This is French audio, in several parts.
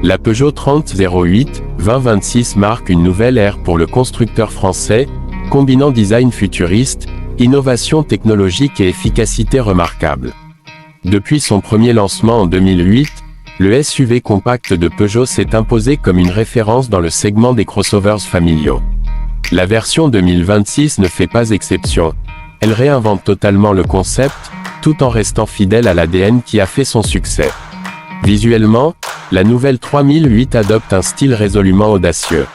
La Peugeot 3008 2026 marque une nouvelle ère pour le constructeur français, combinant design futuriste, innovation technologique et efficacité remarquable. Depuis son premier lancement en 2008, le SUV compact de Peugeot s'est imposé comme une référence dans le segment des crossovers familiaux. La version 2026 ne fait pas exception. Elle réinvente totalement le concept, tout en restant fidèle à l'ADN qui a fait son succès. Visuellement, la nouvelle 3008 adopte un style résolument audacieux.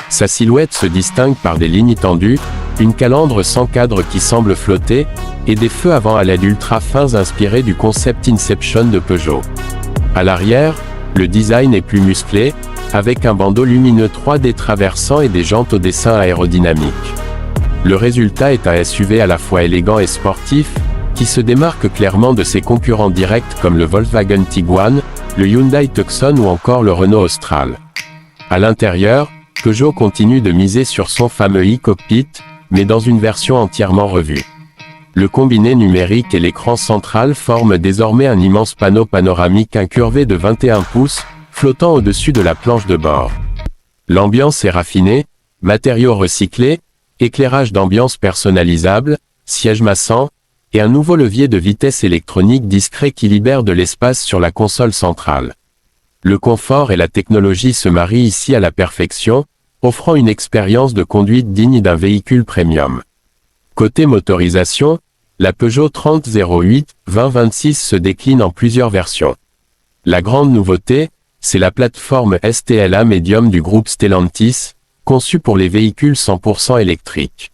Sa silhouette se distingue par des lignes tendues, une calandre sans cadre qui semble flotter, et des feux avant à LED ultra fins inspirés du concept Inception de Peugeot. À l'arrière, le design est plus musclé, avec un bandeau lumineux 3D traversant et des jantes au dessin aérodynamique. Le résultat est un SUV à la fois élégant et sportif, qui se démarque clairement de ses concurrents directs comme le Volkswagen Tiguan, le Hyundai Tucson ou encore le Renault Austral. À l'intérieur, Peugeot continue de miser sur son fameux e-cockpit, mais dans une version entièrement revue. Le combiné numérique et l'écran central forment désormais un immense panneau panoramique incurvé de 21 pouces, flottant au-dessus de la planche de bord. L'ambiance est raffinée, matériaux recyclés, éclairage d'ambiance personnalisable, siège massant, et un nouveau levier de vitesse électronique discret qui libère de l'espace sur la console centrale. Le confort et la technologie se marient ici à la perfection, offrant une expérience de conduite digne d'un véhicule premium. Côté motorisation, la Peugeot 3008 2026 se décline en plusieurs versions. La grande nouveauté, c'est la plateforme STLA Medium du groupe Stellantis, conçue pour les véhicules 100% électriques.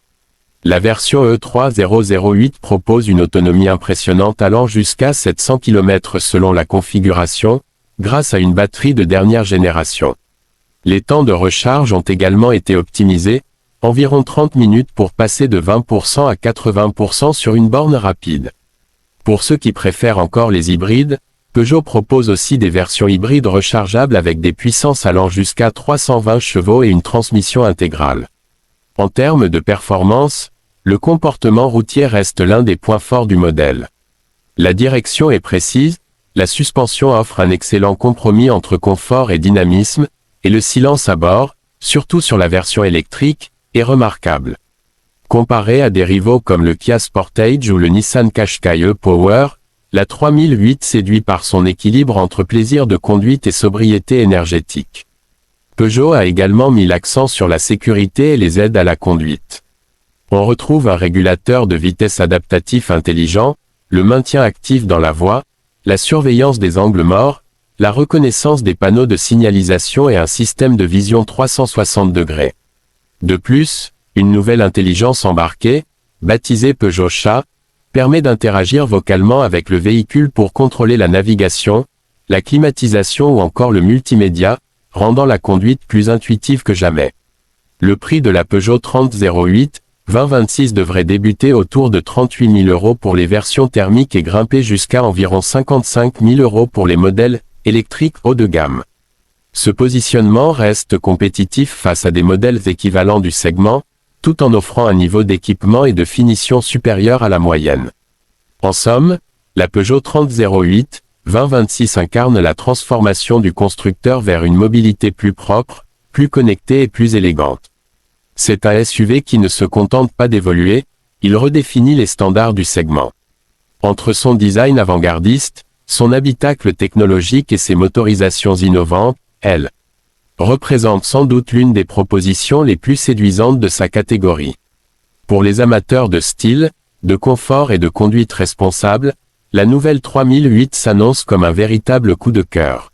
La version E3008 propose une autonomie impressionnante allant jusqu'à 700 km selon la configuration, grâce à une batterie de dernière génération. Les temps de recharge ont également été optimisés, environ 30 minutes pour passer de 20% à 80% sur une borne rapide. Pour ceux qui préfèrent encore les hybrides, Peugeot propose aussi des versions hybrides rechargeables avec des puissances allant jusqu'à 320 chevaux et une transmission intégrale. En termes de performance, le comportement routier reste l'un des points forts du modèle. La direction est précise, la suspension offre un excellent compromis entre confort et dynamisme, et le silence à bord, surtout sur la version électrique, est remarquable. Comparé à des rivaux comme le Kia Sportage ou le Nissan Qashqai e-Power, la 3008 séduit par son équilibre entre plaisir de conduite et sobriété énergétique. Peugeot a également mis l'accent sur la sécurité et les aides à la conduite. On retrouve un régulateur de vitesse adaptatif intelligent, le maintien actif dans la voie, la surveillance des angles morts, la reconnaissance des panneaux de signalisation et un système de vision 360 degrés. De plus, une nouvelle intelligence embarquée, baptisée Peugeot Chat, permet d'interagir vocalement avec le véhicule pour contrôler la navigation, la climatisation ou encore le multimédia, rendant la conduite plus intuitive que jamais. Le prix de la Peugeot 3008 2026 devrait débuter autour de 38 000 € pour les versions thermiques et grimper jusqu'à environ 55 000 € pour les modèles électriques haut de gamme. Ce positionnement reste compétitif face à des modèles équivalents du segment, tout en offrant un niveau d'équipement et de finition supérieur à la moyenne. En somme, la Peugeot 3008 2026 incarne la transformation du constructeur vers une mobilité plus propre, plus connectée et plus élégante. C'est un SUV qui ne se contente pas d'évoluer, il redéfinit les standards du segment. Entre son design avant-gardiste, son habitacle technologique et ses motorisations innovantes, elle représente sans doute l'une des propositions les plus séduisantes de sa catégorie. Pour les amateurs de style, de confort et de conduite responsable, la nouvelle 3008 s'annonce comme un véritable coup de cœur.